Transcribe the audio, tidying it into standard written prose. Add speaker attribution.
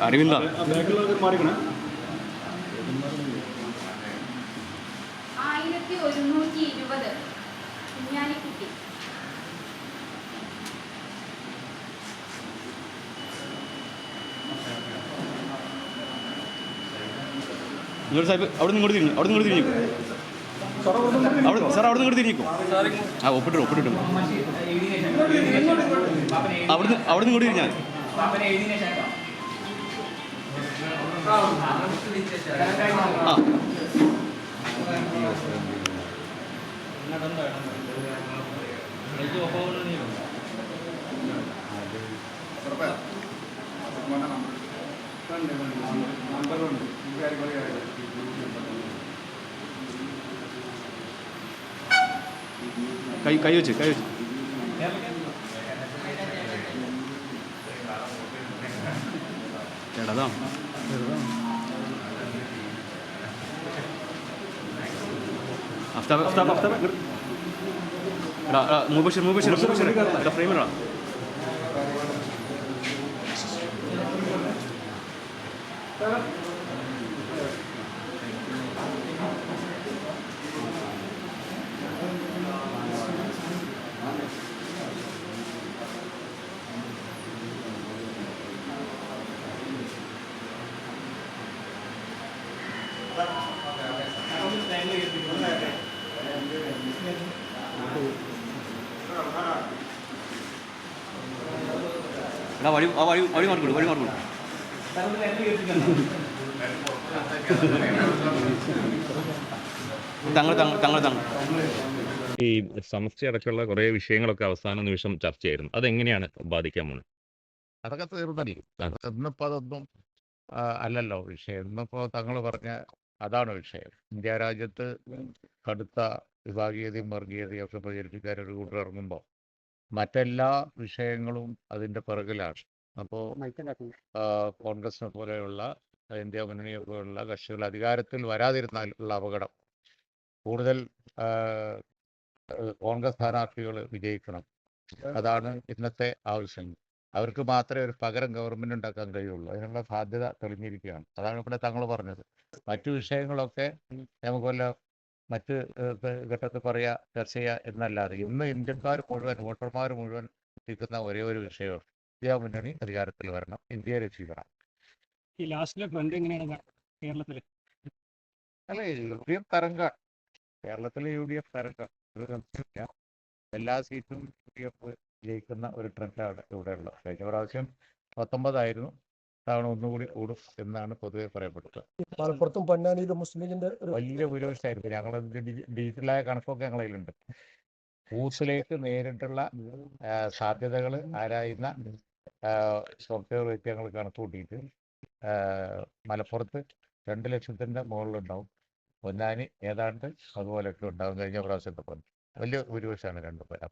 Speaker 1: അറിവില്ല.
Speaker 2: 1120 കുഞ്ഞാലിക്കുട്ടി.
Speaker 1: നിങ്ങൾ സാഹിബ് അവിടെ നിന്ന് ഇങ്ങോട്ട് തിരിഞ്ഞു, അവിടെ നിന്ന് തിരിഞ്ഞു. സാർ അവിടെ നിന്ന് ഇങ്ങോട്ട് തിരിഞ്ഞിക്കും. ആ ഒപ്പിട്ടു ഒപ്പിട്ടിട്ടു. അവിടെ നിന്ന് ഇങ്ങോട്ട് തിരിഞ്ഞാൽ ആ കൈ വെച്ച് എടാ മുബഷിർ ഫ്രെയിമിലാ. വഴി മാർക്കൊടു.
Speaker 3: ഈ സമസ്യയടക്കമുള്ള കുറേ വിഷയങ്ങളൊക്കെ അവസാന നിമിഷം ചർച്ചയായിരുന്നു. അതെങ്ങനെയാണ് ബാധിക്കാൻ പോകുന്നത്?
Speaker 4: അതൊക്കെ തീർന്നല്ലോ. ഇന്നിപ്പോൾ അതൊന്നും അല്ലല്ലോ വിഷയം. ഇന്നിപ്പോൾ തങ്ങൾ പറഞ്ഞ അതാണ് വിഷയം. ഇന്ത്യ രാജ്യത്ത് കടുത്ത വിഭാഗീയതയും വർഗീയതയും ഒക്കെ പ്രചരിപ്പിക്കാനൊരു കൂട്ടർ ഇറങ്ങുമ്പോൾ മറ്റെല്ലാ വിഷയങ്ങളും അതിൻ്റെ പിറകിലാണ്. അപ്പോൾ കോൺഗ്രസിനെ പോലെയുള്ള ഇന്ത്യ മുന്നണിയെ പോലെയുള്ള കക്ഷികൾ അധികാരത്തിൽ വരാതിരുന്നാലുള്ള അപകടം, കൂടുതൽ കോൺഗ്രസ് സ്ഥാനാർത്ഥികൾ വിജയിക്കണം, അതാണ് ഇന്നത്തെ ആവശ്യം. അവർക്ക് മാത്രമേ ഒരു പകരം ഗവൺമെൻറ് ഉണ്ടാക്കാൻ കഴിയുള്ളൂ. അതിനുള്ള സാധ്യത തെളിഞ്ഞിരിക്കുകയാണ്. അതാണ് ഇവിടെ തങ്ങൾ പറഞ്ഞത്. മറ്റു വിഷയങ്ങളൊക്കെ നമുക്ക് വല്ല മറ്റ് ഘട്ടത്തിൽ പറയുക, ചർച്ച ചെയ്യുക എന്നല്ലാതെ ഇന്ന് ഇന്ത്യക്കാർ മുഴുവൻ, വോട്ടർമാർ മുഴുവൻ ഇരിക്കുന്ന ഒരേ ഒരു വിഷയമാണ് ഇന്ത്യ മുന്നണി അധികാരത്തിൽ വരണം, ഇന്ത്യയെ രക്ഷിക്കണം.
Speaker 5: ഈ ലാസ്റ്റിലെ ട്രെൻഡ് എങ്ങനെയാണ് കേരളത്തിൽ?
Speaker 4: അല്ല, UDF തരംഗം. കേരളത്തിലെ UDF തരംഗം, ഒരു സംശയമില്ല. എല്ലാ സീറ്റും UDF ജയിക്കുന്ന ഒരു ട്രെൻഡാണ് ഇവിടെ ഉള്ളത്. കഴിഞ്ഞ പ്രാവശ്യം 19 തവണ ഒന്നുകൂടി കൂടും എന്നാണ് പൊതുവെ പറയപ്പെട്ടത്.
Speaker 6: മലപ്പുറത്തും പൊന്നാനിയിലും മുസ്ലിം ലീഗിന്റെ
Speaker 4: വലിയ ഭൂരിപക്ഷമായിരിക്കും. ഞങ്ങൾ ഡിജിറ്റലായ കണക്കൊക്കെ ഞങ്ങളതിലുണ്ട്. ബൂത്തിലേക്ക് നേരിട്ടുള്ള സാധ്യതകൾ ആരായുന്ന സോഫ്റ്റ്വെയർ വെച്ച് ഞങ്ങൾ കണക്ക് കൂട്ടിയിട്ട് മലപ്പുറത്ത് 2 ലക്ഷത്തിൻ്റെ മുകളിലുണ്ടാവും. പൊന്നാനി ഏതാണ്ട് അതുപോലെയൊക്കെ ഉണ്ടാവും. കഴിഞ്ഞ പ്രാവശ്യത്തെ പോലെ വലിയ ഭൂരിപക്ഷമാണ് 2 പേര്.